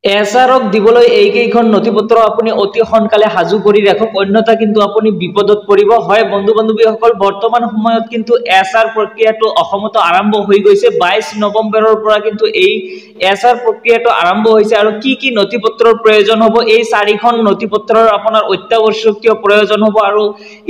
এছাৰক দিবলৈ এইকেইখন নথিপত্ৰ আপুনি অতি সোনকালে সাজু কৰি ৰাখক, অন্যথা কিন্তু আপুনি বিপদত পৰিব। হয় বন্ধু বান্ধৱীসকল, বৰ্তমান সময়ত কিন্তু এছআৰ প্ৰক্ৰিয়াটো অসমতো আৰম্ভ হৈ গৈছে। 22 নৱেম্বৰৰ পৰা কিন্তু এই এছআৰ প্ৰক্ৰিয়াটো আৰম্ভ হৈছে। আৰু কি নথিপত্ৰৰ প্ৰয়োজন হ'ব, এই 4খন নথিপত্ৰৰ আপোনাৰ অত্যাৱশ্যকীয় প্ৰয়োজন হ'ব আৰু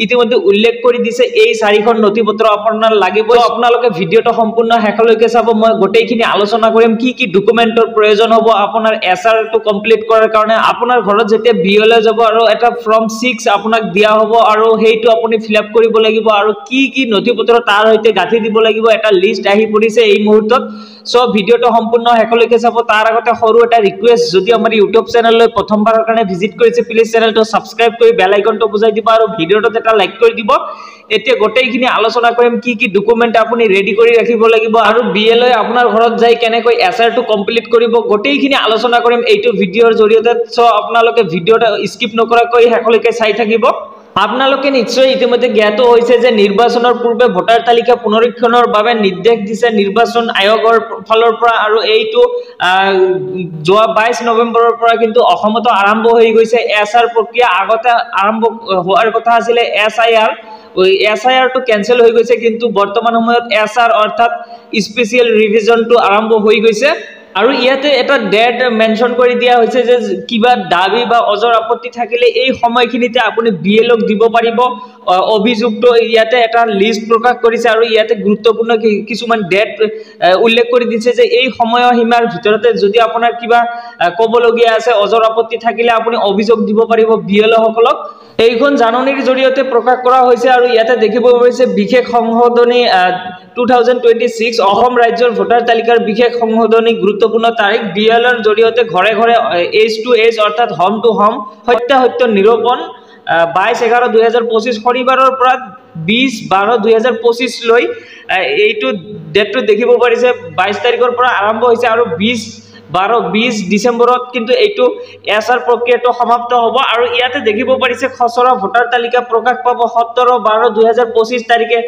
ইতিমধ্যে উল্লেখ কৰি দিছে এই 4খন নথিপত্ৰ আপোনাৰ লাগিব। আপোনালোকে ভিডিঅটো সম্পূৰ্ণ শেষলৈকে চাব। মই গোটেইখিনি আলোচনা কৰিম কি ডকুমেন্টৰ প্ৰয়োজন হ'ব আপোনাৰ এছআৰটো কমপ্লিট কৰাৰ কাৰণে। আপোনাৰ ঘৰত যেতিয়া বিএলএ যাব আৰু এটা ফৰ্ম 6 আপোনাক দিয়া হ'ব আৰু সেইটো আপুনি ফিলআপ কৰিব লাগিব আৰু কি নথিপত্ৰ তাৰ সৈতে গাঁঠি দিব লাগিব, এটা লিষ্ট আহি পৰিছে এই মুহূৰ্তত। সো ভিডিঅটো সম্পূৰ্ণ শেষলৈকে চাব। তাৰ আগতে সৰু এটা ৰিকুৱেষ্ট, যদি আমাৰ ইউটিউব চেনেললৈ প্ৰথমবাৰৰ কাৰণে ভিজিট কৰিছে প্লিজ চেনেলটো সাবস্ক্ৰাইব কৰি বেল আইকনটো বজাই দিব আৰু ভিডিঅটোত এটা লাইক কৰি দিব। এতিয়া গোটেইখিনি আলোচনা কৰিম কি ডকুমেন্ট আপুনি ৰেডি কৰি ৰাখিব লাগিব আৰু বিএলএ আপোনাৰ ঘৰত যাই কেনেকৈ এছআৰটো কমপ্লিট কৰিব, গোটেইখিনি আলোচনা কৰিম এইটো ভিডিঅৰ জৰিয়তে। সো আপোনালোকে ভিডিঅটো স্কিপ নকৰাকৈ শেষলৈকে চাই থাকিব। আপোনালোকে নিশ্চয় ইতিমধ্যে জ্ঞাত হৈছে যে নিৰ্বাচনৰ পূৰ্বে ভোটাৰ তালিকা পুনৰীক্ষণৰ বাবে নিৰ্দেশ দিছে নিৰ্বাচন আয়োগৰ ফালৰ পৰা আৰু এইটো যোৱা 22 নৱেম্বৰৰ পৰা কিন্তু অসমতো আৰম্ভ হৈ গৈছে এছআৰ প্ৰক্ৰিয়া। আগতে আৰম্ভ হোৱাৰ কথা আছিলে এছআইআৰটো কেনসেল হৈ গৈছে, কিন্তু বৰ্তমান সময়ত এছআৰ অৰ্থাৎ স্পেচিয়েল ৰিভিজনটো আৰম্ভ হৈ গৈছে। আৰু ইয়াতে এটা ডেট মেনশন কৰি দিয়া হৈছে যে কিবা দাবী বা অজৰ আপত্তি থাকিলে এই সময়খিনিতে আপুনি বিএলঅক দিব পাৰিব অভিযোগটো। ইয়াতে এটা লিষ্ট প্ৰকাশ কৰিছে আৰু ইয়াতে গুৰুত্বপূৰ্ণ কিছুমান ডেট উল্লেখ কৰি দিছে যে এই সময়সীমাৰ ভিতৰতে যদি আপোনাৰ কিবা ক'বলগীয়া আছে, অজৰ আপত্তি থাকিলে আপুনি অভিযোগ দিব পাৰিব বিএলঅ সকলক। এইখন জাননীৰ জৰিয়তে প্ৰকাশ কৰা হৈছে আৰু ইয়াতে দেখিব পাৰিছে বিশেষ সংশোধনী 2026 অসম ৰাজ্যৰ ভোটাৰ তালিকাৰ বিশেষ সংশোধনী গুৰুত্বপূৰ্ণ তাৰিখ। বিএলঅৰ জৰিয়তে ঘৰে ঘৰে এজ টু এজ অৰ্থাৎ হোম টু হোম সত্য নিৰূপণ 22/11/2025 শনিবাৰৰ পৰা 20/12/2025 লৈ এইটো ডেটটো দেখিব পাৰিছে 22 তাৰিখৰ পৰা আৰম্ভ হৈছে আৰু 20 ডিচেম্বৰত কিন্তু এইটো এছআৰ প্ৰক্ৰিয়াটো সমাপ্ত হ'ব। আৰু ইয়াতে দেখিব পাৰিছে খচৰা ভোটাৰ তালিকা প্ৰকাশ পাব 17/12/2025 তাৰিখে।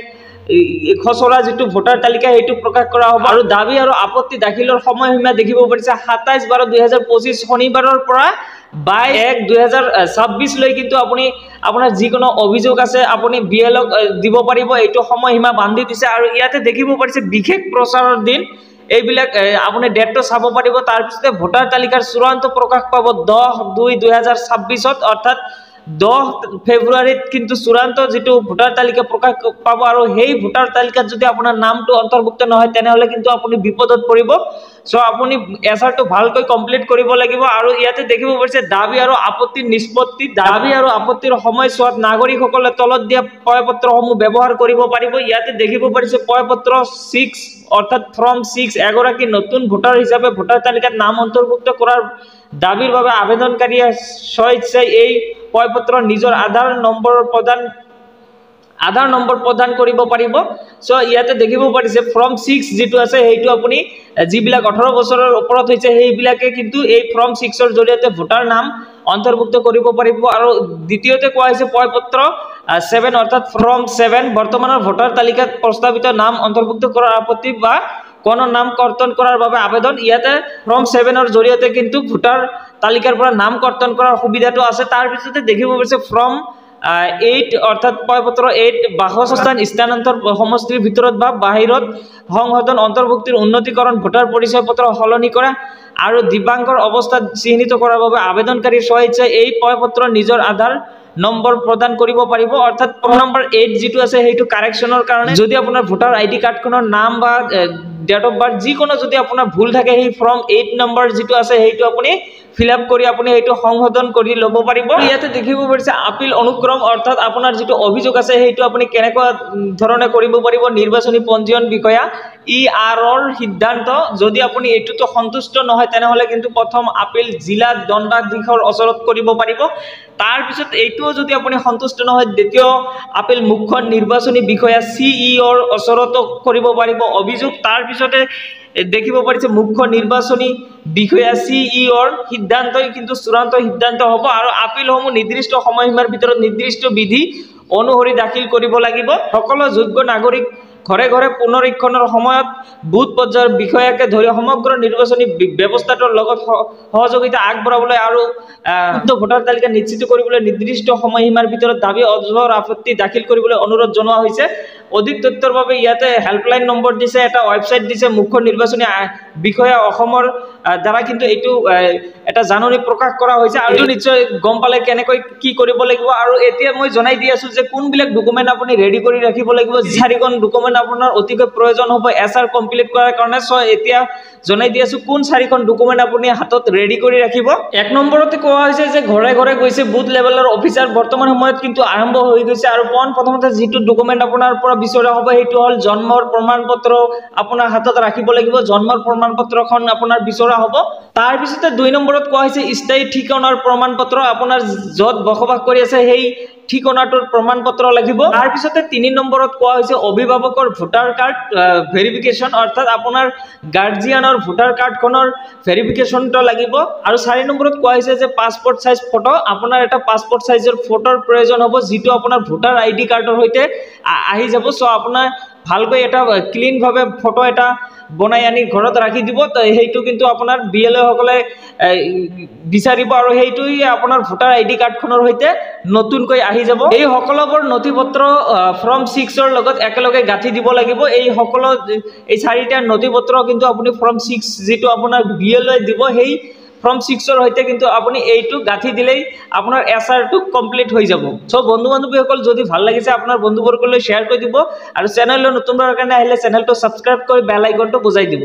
খচৰা যিটো ভোটাৰ তালিকা সেইটো প্ৰকাশ কৰা হ'ব আৰু দাবী আৰু আপত্তি দাখিলৰ সময়সীমা দেখিব পাৰিছে 27/12/2025 শনিবাৰৰ পৰা 22/1/2026 লৈ কিন্তু আপুনি আপোনাৰ যিকোনো অভিযোগ আছে আপুনি বিএলঅক দিব পাৰিব। এইটো সময়সীমা বান্ধি দিছে আৰু ইয়াতে দেখিব পাৰিছে বিশেষ প্ৰচাৰৰ দিন। এইবিলাক আপুনি ডেটটো চাব পাৰিব। তাৰপিছতে ভোটাৰ তালিকাৰ চূড়ান্ত প্ৰকাশ পাব 10/2/2026 অৰ্থাৎ 10 ফেব্ৰুৱাৰীত কিন্তু চূড়ান্ত যিটো ভোটাৰ তালিকা প্ৰকাশ পাব আৰু সেই ভোটাৰ তালিকাত যদি আপোনাৰ নামটো অন্তৰ্ভুক্ত নহয় তেনেহলে কিন্তু আপুনি বিপদত পৰিব। সো আপুনি এছআৰটো ভালকৈ কমপ্লিট কৰিব লাগিব। আৰু ইয়াতে দেখিব পাৰিছে দাবী আৰু আপত্তিৰ নিষ্পত্তি। দাবী আৰু আপত্তিৰ সময়ছোৱাত নাগৰিকসকলে তলত দিয়া প্ৰয়পত্ৰসমূহ ব্যৱহাৰ কৰিব পাৰিব। ইয়াতে দেখিব পাৰিছে প্ৰয়পত্ৰ 6 অৰ্থাৎ ফৰ্ম 6 এগৰাকী নতুন ভোটাৰ হিচাপে ভোটাৰ তালিকাত নাম অন্তৰ্ভুক্ত কৰাৰ দাবীৰ বাবে আবেদনকাৰীয়ে স্বেচ্ছাই এই প্ৰয়পত্ৰৰ নিজৰ আধাৰ নম্বৰ প্ৰদান কৰিব পাৰিব। সো ইয়াতে দেখিব পাৰিছে ফৰ্ম 6 যিটো আছে সেইটো আপুনি যিবিলাক 18 বছৰৰ ওপৰত হৈছে সেইবিলাকে কিন্তু এই ফৰ্ম 6ৰ জৰিয়তে ভোটাৰ নাম অন্তৰ্ভুক্ত কৰিব পাৰিব। আৰু দ্বিতীয়তে কোৱা হৈছে প্ৰয়পত্ৰ 7 অৰ্থাৎ ফৰ্ম 7 বৰ্তমানৰ ভোটাৰ তালিকাত প্ৰস্তাৱিত নাম অন্তৰ্ভুক্ত কৰাৰ আপত্তি বা কোনো নাম কৰ্তন কৰাৰ বাবে আবেদন। ইয়াতে ফৰ্ম 7ৰ জৰিয়তে কিন্তু ভোটাৰ তালিকাৰ পৰা নাম কৰ্তন কৰাৰ সুবিধাটো আছে। তাৰ পিছতে দেখিব পাৰিছে ফৰ্ম 8 অৰ্থাৎ প্ৰয়পত্ৰ 8 বাসস্থান স্থানান্তৰ সমষ্টিৰ ভিতৰত বা বাহিৰত সংশোধন অন্তৰ্ভুক্তিৰ উন্নতিকৰণ ভোটাৰ পৰিচয় পত্ৰ সলনি কৰা আৰু দিব্যাংগৰ অৱস্থাত চিহ্নিত কৰাৰ বাবে আবেদনকাৰীৰ স্বেচ্ছাই এই প্ৰয়পত্ৰ নিজৰ আধাৰ নম্বৰ প্ৰদান কৰিব পাৰিব। অৰ্থাৎ ফৰ্ম নম্বৰ 8 যিটো আছে সেইটো কাৰেকশ্যনৰ কাৰণে যদি আপোনাৰ ভোটাৰ আইডি কাৰ্ডখনৰ নাম বা ডেট অফ বাৰ্থ যিকোনো যদি আপোনাৰ ভুল থাকে সেই ফৰ্ম 8 নম্বৰ যিটো আছে সেইটো আপুনি ফিলআপ কৰি আপুনি এইটো সংশোধন কৰি ল'ব পাৰিব। ইয়াতে দেখিব পাৰিছে আপিল অনুক্ৰম অৰ্থাৎ আপোনাৰ যিটো অভিযোগ আছে সেইটো আপুনি কেনেকুৱা ধৰণে কৰিব পাৰিব। নিৰ্বাচনী পঞ্জীয়ন বিষয়া ERৰ সিদ্ধান্ত যদি আপুনি এইটোতো সন্তুষ্ট নহয় তেনেহলে কিন্তু প্ৰথম আপিল জিলা দণ্ডাধীশৰ ওচৰত কৰিব পাৰিব। তাৰপিছত এইটোও যদি আপুনি সন্তুষ্ট নহয় দ্বিতীয় আপিল মুখ্য নিৰ্বাচনী বিষয়া CEOৰ ওচৰত কৰিব পাৰিব অভিযোগ। তাৰপিছতে দেখিব পাৰিছে মুখ্য নিৰ্বাচনী বিষয়া CEOৰ সিদ্ধান্তই কিন্তু চূড়ান্ত সিদ্ধান্ত হ'ব আৰু আপিলসমূহ নিৰ্দিষ্ট সময়সীমাৰ ভিতৰত নিৰ্দিষ্ট বিধি অনুসৰি দাখিল কৰিব লাগিব। সকলো যোগ্য নাগৰিক ঘৰে ঘৰে পুনৰীক্ষণৰ সময়ত বুথ পৰ্যায়ৰ বিষয়াকে ধৰি সমগ্ৰ নিৰ্বাচনী ব্যৱস্থাটোৰ লগত সহযোগিতা আগবঢ়াবলৈ আৰু ভোটাৰ তালিকা নিশ্চিত কৰিবলৈ নিৰ্দিষ্ট সময়সীমাৰ ভিতৰত দাবী অজহৰ আপত্তি দাখিল কৰিবলৈ অনুৰোধ জনোৱা হৈছে। অধিক তথ্যৰ বাবে ইয়াতে হেল্পলাইন নম্বৰ দিছে, এটা ৱেবছাইট দিছে, মুখ্য নিৰ্বাচনী বিষয়া অসমৰ দ্বাৰা কিন্তু এইটো এটা জাননী প্ৰকাশ কৰা হৈছে। আৰু নিশ্চয় গম পালে কেনেকৈ কি কৰিব লাগিব। আৰু এতিয়া মই জনাই দি আছো যে কোনবিলাক ডকুমেণ্ট আপুনি ৰেডি কৰি ৰাখিব লাগিব। 4খন ডকুমেণ্ট আপোনাৰ অতিকৈ প্ৰয়োজন হ'ব এছআৰ কমপ্লিট কৰাৰ কাৰণে। এতিয়া জনাই দি আছো কোন 4খন ডকুমেণ্ট আপুনি হাতত ৰেডি কৰি ৰাখিব। 1 নম্বৰতে কোৱা হৈছে যে ঘৰে ঘৰে গৈছে বুথ লেভেলৰ অফিচাৰ বৰ্তমান সময়ত কিন্তু আৰম্ভ হৈ গৈছে। আৰু প্ৰথমতে যিটো ডকুমেণ্ট আপোনাৰ পৰা বিচৰা হ'ব সেইটো হ'ল জন্মৰ প্ৰমাণ পত্ৰ আপোনাৰ হাতত ৰাখিব লাগিব। জন্মৰ প্ৰমাণ পত্ৰখন আপোনাৰ বিচৰা হ'ব। তাৰ পিছতে 2 নম্বৰত কোৱা হৈছে স্থায়ী ঠিকনাৰ প্ৰমাণ পত্ৰ, আপোনাৰ য'ত বসবাস কৰি আছে সেই ঠিকনাটোৰ প্ৰমাণ পত্ৰ লাগিব। তাৰ পিছতে 3 নম্বৰত কোৱা হৈছে অভিভাৱকৰ ভোটাৰ কাৰ্ড ভেৰিফিকেশ্যন, অৰ্থাৎ আপোনাৰ গাৰ্জিয়ানৰ ভোটাৰ কাৰ্ডখনৰ ভেৰিফিকেশ্যনটো লাগিব। আৰু 4 নম্বৰত কোৱা হৈছে যে পাছপোৰ্ট সাইজ ফটো, আপোনাৰ এটা পাছপোৰ্ট সাইজৰ ফটোৰ প্ৰয়োজন হ'ব যিটো আপোনাৰ ভোটাৰ আইডি কাৰ্ডৰ সৈতে আহি যাব। আপোনাৰ ভালকৈ এটা ক্লিন ভাৱে ফটো এটা বনাই আনি ঘৰত ৰাখি দিব। সেইটো কিন্তু আপোনাৰ BLO সকলে বিচাৰিব আৰু সেইটোই আপোনাৰ ভোটাৰ আইডি কাৰ্ডখনৰ সৈতে নতুনকৈ আহি যাব। এই সকলোবোৰ নথি পত্ৰ ফৰ্ম 6ৰ লগত একেলগে গাঁঠি দিব লাগিব। এই 4টা নথি পত্ৰ কিন্তু আপুনি ফৰ্ম 6 যিটো আপোনাৰ BLO দিব সেই ফৰ্ম 6ৰ সৈতে কিন্তু আপুনি এইটো গাঁঠি দিলেই আপোনাৰ এছআৰটো কমপ্লিট হৈ যাব। বন্ধু বান্ধৱীসকল যদি ভাল লাগিছে আপোনাৰ বন্ধুবৰ্গলৈ শ্বেয়াৰ কৰি দিব আৰু চেনেললৈ নতুনবাৰৰ কাৰণে আহিলে চেনেলটো ছাবস্ক্ৰাইব কৰি বেল আইকনটো বজাই দিব।